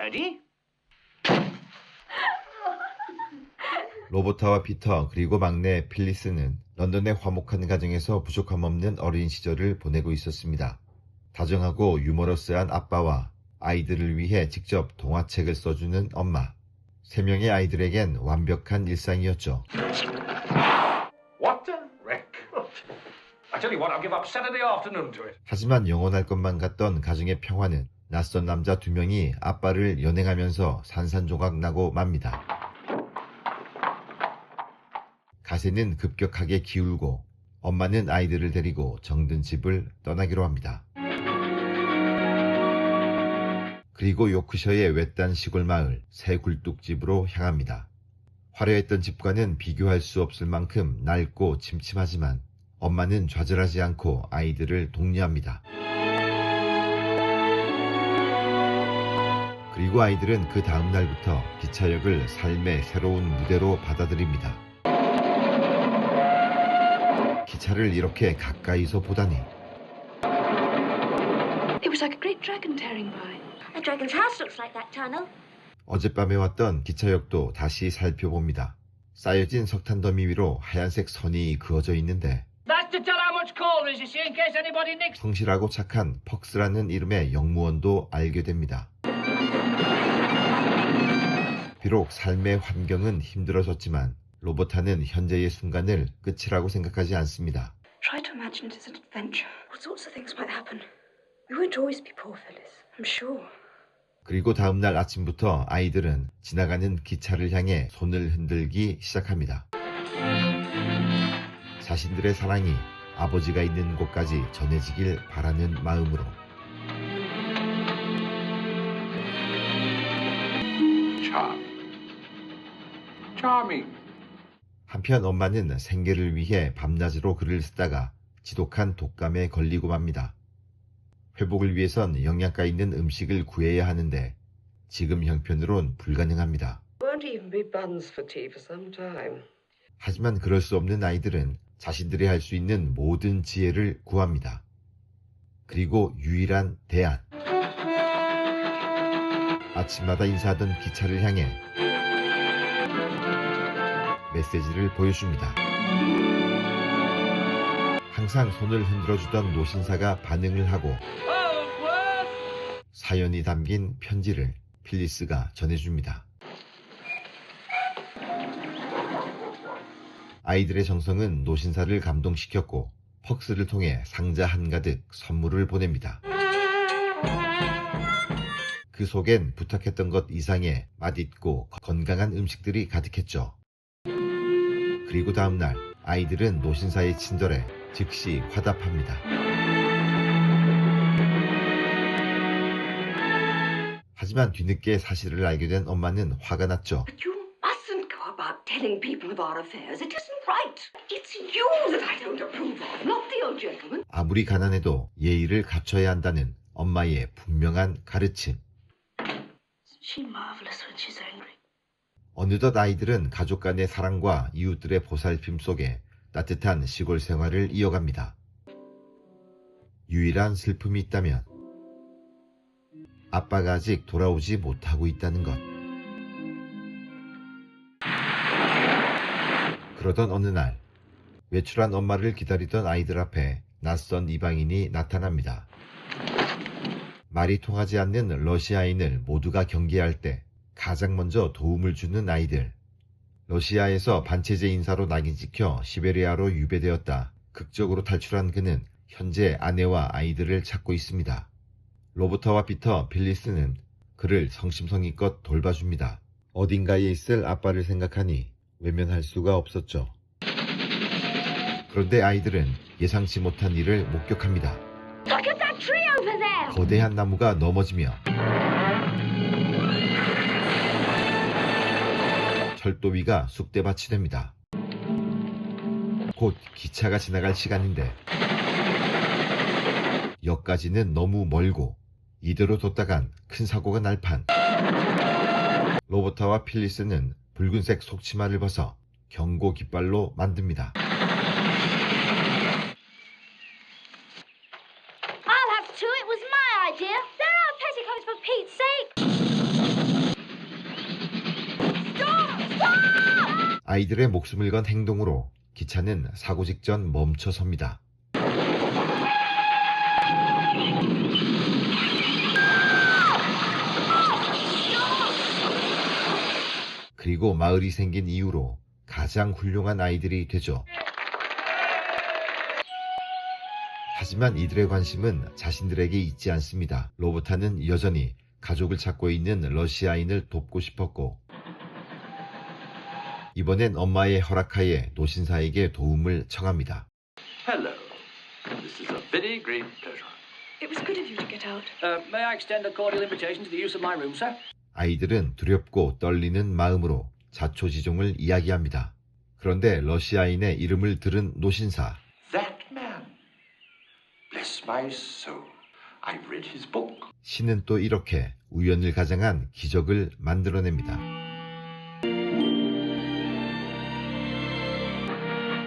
ready? 로버타와 피터 그리고 막내 필리스는 런던의 화목한 가정에서 부족함 없는 어린 시절을 보내고 있었습니다. 다정하고 유머러스한 아빠와 아이들을 위해 직접 동화책을 써주는 엄마. 세 명의 아이들에겐 완벽한 일상이었죠. What a wreck. I tell you what, I'll give up Saturday afternoon to it. 하지만 영원할 것만 같던 가정의 평화는 낯선 남자 두 명이 아빠를 연행하면서 산산조각 나고 맙니다. 가세는 급격하게 기울고 엄마는 아이들을 데리고 정든 집을 떠나기로 합니다. 그리고 요크셔의 외딴 시골 마을 새 굴뚝집으로 향합니다. 화려했던 집과는 비교할 수 없을 만큼 낡고 침침하지만 엄마는 좌절하지 않고 아이들을 독려합니다. 그리고 아이들은 그 다음 날부터 기차역을 삶의 새로운 무대로 받아들입니다. 기차를 이렇게 가까이서 보다니. It was like a great dragon tearing by. A dragon's house looks like that tunnel. 어젯밤에 왔던 기차역도 다시 살펴봅니다. 쌓여진 석탄 더미 위로 하얀색 선이 그어져 있는데 That's to tell how much coal there is, you see, in case anybody nicks. 성실하고 착한 퍽스라는 이름의 영무원도 알게 됩니다. 비록 삶의 환경은 힘들어졌지만 로버타는 현재의 순간을 끝이라고 생각하지 않습니다. Try to imagine it as an adventure. All sorts of things might happen. We won't always be poor, Phyllis. I'm sure. 그리고 다음날 아침부터 아이들은 지나가는 기차를 향해 손을 흔들기 시작합니다. 자신들의 사랑이 아버지가 있는 곳까지 전해지길 바라는 마음으로. Charming. 한편 엄마는 생계를 위해 밤낮으로 글을 쓰다가 지독한 독감에 걸리고 맙니다. 회복을 위해선 영양가 있는 음식을 구해야 하는데 지금 형편으론 불가능합니다. Won't even be buns for tea for some time. 하지만 그럴 수 없는 아이들은 자신들이 할 수 있는 모든 지혜를 구합니다. 그리고 유일한 대안. 아침마다 인사하던 기차를 향해 메시지를 보여줍니다. 항상 손을 흔들어주던 노신사가 반응을 하고 사연이 담긴 편지를 필리스가 전해줍니다. 아이들의 정성은 노신사를 감동시켰고 퍽스를 통해 상자 한가득 선물을 보냅니다. 그 속엔 부탁했던 것 이상의 맛있고 건강한 음식들이 가득했죠. 그리고 다음날 아이들은 노신사의 친절에 즉시 화답합니다. 하지만 뒤늦게 사실을 알게 된 엄마는 화가 났죠. But you mustn't go about telling people of our affairs. It isn't right. It's you that I don't approve of, not the old gentleman. 아무리 가난해도 예의를 갖춰야 한다는 엄마의 분명한 가르침. She's marvelous when she's angry. 어느덧 아이들은 가족 간의 사랑과 이웃들의 보살핌 속에 따뜻한 시골 생활을 이어갑니다. 유일한 슬픔이 있다면 아빠가 아직 돌아오지 못하고 있다는 것. 그러던 어느 날 외출한 엄마를 기다리던 아이들 앞에 낯선 이방인이 나타납니다. 말이 통하지 않는 러시아인을 모두가 경계할 때 가장 먼저 도움을 주는 아이들. 러시아에서 반체제 인사로 낙인 찍혀 시베리아로 유배되었다 극적으로 탈출한 그는 현재 아내와 아이들을 찾고 있습니다. 로버타와 피터, 필리스는 그를 성심성의껏 돌봐줍니다. 어딘가에 있을 아빠를 생각하니 외면할 수가 없었죠. 그런데 아이들은 예상치 못한 일을 목격합니다. Look at that tree over there! 거대한 나무가 넘어지며 철도 위가 쑥대밭이 됩니다. 곧 기차가 지나갈 시간인데 역까지는 너무 멀고 이대로 뒀다간 큰 사고가 날 판. 로버타와 필리스는 붉은색 속치마를 벗어 경고 깃발로 만듭니다. I'll have two. It was my idea. There are petticoats for Pete's sake. 아이들의 목숨을 건 행동으로 기차는 사고 직전 멈춰섭니다. 그리고 마을이 생긴 이후로 가장 훌륭한 아이들이 되죠. 하지만 이들의 관심은 자신들에게 있지 않습니다. 로보타는 여전히 가족을 찾고 있는 러시아인을 돕고 싶었고, 이번엔 엄마의 허락하에 노신사에게 도움을 청합니다. Hello. This is a very great pleasure. It was good of you to get out. May I extend a cordial invitation to the use of my room, sir? 아이들은 두렵고 떨리는 마음으로 자초지종을 이야기합니다. 그런데 러시아인의 이름을 들은 노신사, That man. Bless my soul. I've read his book. 신은 또 이렇게 우연을 가장한 기적을 만들어냅니다.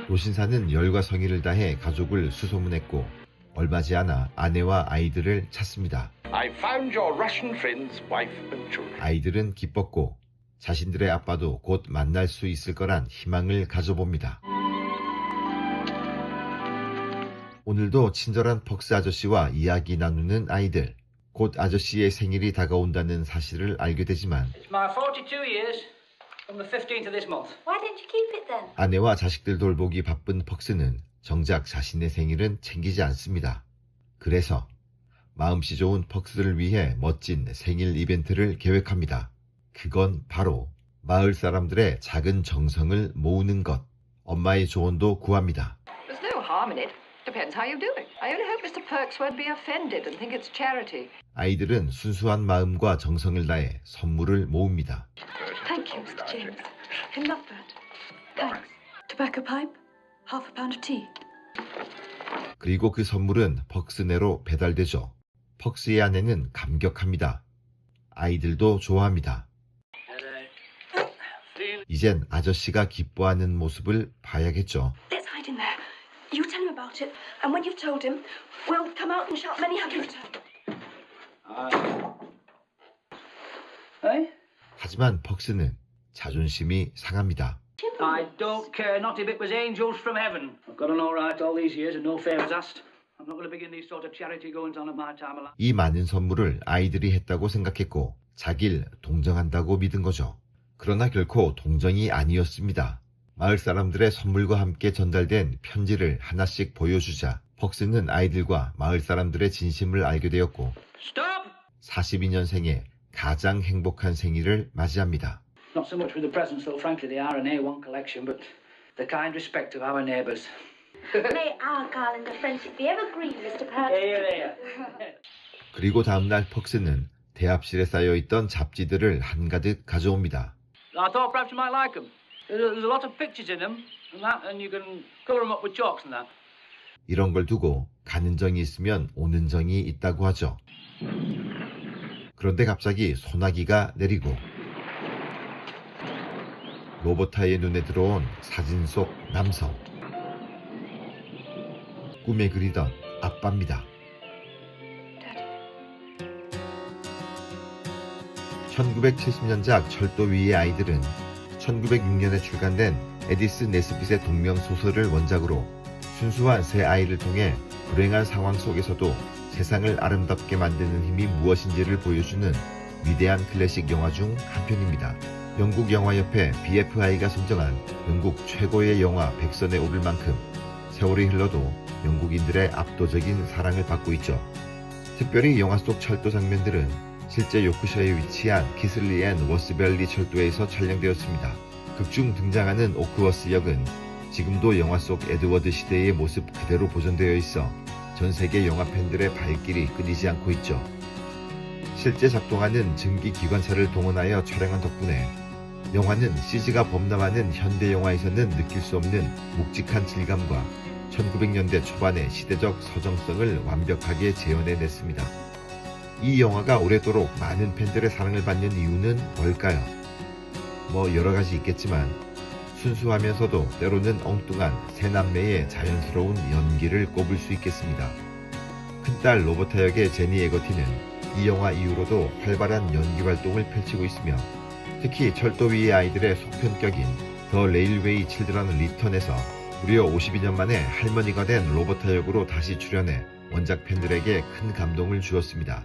노신사는 열과 성의를 다해 가족을 수소문했고 얼마지 않아 아내와 아이들을 찾습니다. I found your Russian friend's wife and children. 아이들은 기뻤고 자신들의 아빠도 곧 만날 수 있을 거란 희망을 가져봅니다. 오늘도 친절한 퍽스 아저씨와 이야기 나누는 아이들. 곧 아저씨의 생일이 다가온다는 사실을 알게 되지만 It's my 42 years from the 15th of this month. Why don't you keep it then? 아내와 자식들 돌보기 바쁜 퍽스는 정작 자신의 생일은 챙기지 않습니다. 그래서 마음씨 좋은 퍽스를 위해 멋진 생일 이벤트를 계획합니다. 그건 바로 마을 사람들의 작은 정성을 모으는 것. 엄마의 조언도 구합니다. There's no harm in it. Depends how you do it. I only hope Mr. Perks won't be offended and think it's charity. 아이들은 순수한 마음과 정성을 다해 선물을 모읍니다. Thank you, Mr. James. I love that. Thanks. Tobacco pipe? Half a pound of tea. 그리고 그 선물은 퍽스네로 배달되죠. 퍽스의 아내는 감격합니다. 아이들도 좋아합니다. 이젠 아저씨가 기뻐하는 모습을 봐야겠죠. Let's hide in there. You tell him about it, and when you've told him, we'll come out and shout many happy returns. Hey? 하지만 퍽스는 자존심이 상합니다. I don't care not if it was angels from heaven. I've got on all right all these years and no favours asked. I'm not going to begin these sort of charity goings on at my time of life. 이 많은 선물을 아이들이 했다고 생각했고 자길 동정한다고 믿은 거죠. 그러나 결코 동정이 아니었습니다. 마을 사람들의 선물과 함께 전달된 편지를 하나씩 보여주자 퍽스는 아이들과 마을 사람들의 진심을 알게 되었고 Stop! 42년생의 가장 행복한 생일을 맞이합니다. Not so much with the presents, though, frankly, they are an A1 collection, but the kind respect of our neighbours. May our garland of friendship be evergreen, Mr. Perks. Here, here. 그리고 다음날 퍽스는 대합실에 쌓여있던 잡지들을 한가득 가져옵니다. I thought perhaps you might like them. There's a lot of pictures in them, and you can colour them up with chalks and that. 이런 걸 두고 가는 정이 있으면 오는 정이 있다고 하죠. 그런데 갑자기 소나기가 내리고 로보타의 눈에 들어온 사진 속 남성. 꿈에 그리던 아빠입니다. 1970년작 철도 위의 아이들은 1906년에 출간된 에디스 네스빗의 동명 소설을 원작으로 순수한 새 아이를 통해 불행한 상황 속에서도 세상을 아름답게 만드는 힘이 무엇인지를 보여주는 위대한 클래식 영화 중 한 편입니다. 영국 영화협회 BFI가 선정한 영국 최고의 영화 100선에 오를 만큼 세월이 흘러도 영국인들의 압도적인 사랑을 받고 있죠. 특별히 영화 속 철도 장면들은 실제 요크셔에 위치한 키슬리 앤 워스밸리 철도에서 촬영되었습니다. 극중 등장하는 오크워스 역은 지금도 영화 속 에드워드 시대의 모습 그대로 보존되어 있어 전 세계 영화 팬들의 발길이 끊이지 않고 있죠. 실제 작동하는 증기 기관차를 동원하여 촬영한 덕분에 영화는 CG가 범람하는 현대 영화에서는 느낄 수 없는 묵직한 질감과 1900년대 초반의 시대적 서정성을 완벽하게 재현해냈습니다. 이 영화가 오래도록 많은 팬들의 사랑을 받는 이유는 뭘까요? 뭐 여러가지 있겠지만 순수하면서도 때로는 엉뚱한 세 남매의 자연스러운 연기를 꼽을 수 있겠습니다. 큰딸 로버타 역의 제니 에거티는 이 영화 이후로도 활발한 연기 활동을 펼치고 있으며 특히 철도 위의 아이들의 속편격인 더 레일웨이 칠드런 리턴에서 무려 52년 만에 할머니가 된 로버타 역으로 다시 출연해 원작 팬들에게 큰 감동을 주었습니다.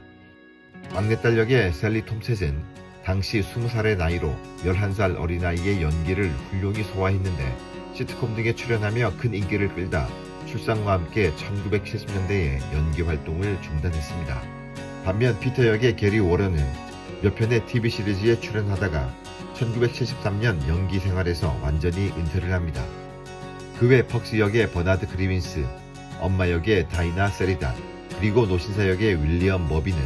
막내딸 역의 셀리 톰셋은 당시 20살의 나이로 11살 어린아이의 연기를 훌륭히 소화했는데 시트콤 등에 출연하며 큰 인기를 끌다 출산과 함께 1970년대에 연기 활동을 중단했습니다. 반면 피터 역의 게리 워런은 몇 편의 TV 시리즈에 출연하다가 1973년 연기 생활에서 완전히 은퇴를 합니다. 그 외 퍽스 역의 버나드 크리민스, 엄마 역의 다이나 세리단, 그리고 노신사 역의 윌리엄 머비는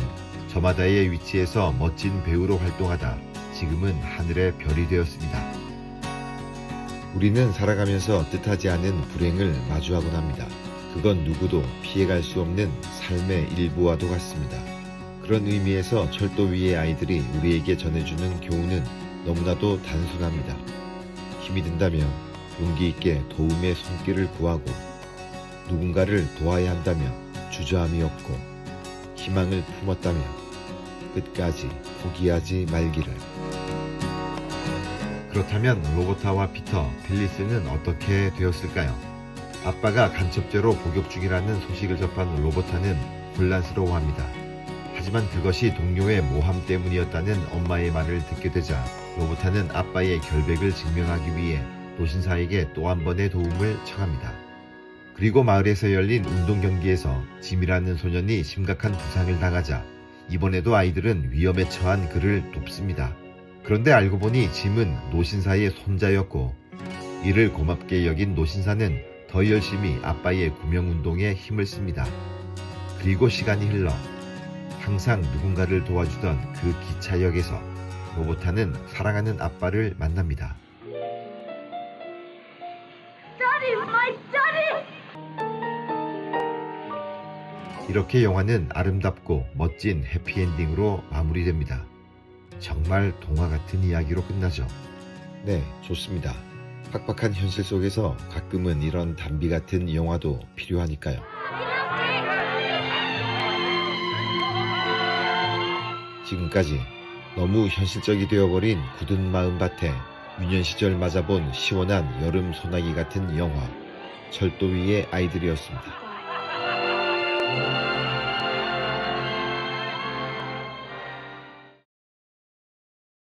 저마다의 위치에서 멋진 배우로 활동하다 지금은 하늘의 별이 되었습니다. 우리는 살아가면서 뜻하지 않은 불행을 마주하곤 합니다. 그건 누구도 피해갈 수 없는 삶의 일부와도 같습니다. 그런 의미에서 철도 위의 아이들이 우리에게 전해주는 교훈은 너무나도 단순합니다. 힘이 든다면 용기 있게 도움의 손길을 구하고 누군가를 도와야 한다면 주저함이 없고 희망을 품었다면 끝까지 포기하지 말기를. 그렇다면 로버타와 피터, 필리스는 어떻게 되었을까요? 아빠가 간첩죄로 복역 중이라는 소식을 접한 로버타는 혼란스러워합니다. 하지만 그것이 동료의 모함 때문이었다는 엄마의 말을 듣게 되자 로버타는 아빠의 결백을 증명하기 위해 노신사에게 또 한 번의 도움을 청합니다. 그리고 마을에서 열린 운동 경기에서 짐이라는 소년이 심각한 부상을 당하자 이번에도 아이들은 위험에 처한 그를 돕습니다. 그런데 알고 보니 짐은 노신사의 손자였고 이를 고맙게 여긴 노신사는 더 열심히 아빠의 구명운동에 힘을 씁니다. 그리고 시간이 흘러 항상 누군가를 도와주던 그 기차역에서 로버타는 사랑하는 아빠를 만납니다. Daddy, my daddy! 이렇게 영화는 아름답고 멋진 해피엔딩으로 마무리됩니다. 정말 동화 같은 이야기로 끝나죠. 네, 좋습니다. 팍팍한 현실 속에서 가끔은 이런 단비 같은 영화도 필요하니까요. 지금까지 너무 현실적이 되어버린 굳은 마음밭에 유년 시절 맞아본 시원한 여름 소나기 같은 영화 철도 위의 아이들이었습니다.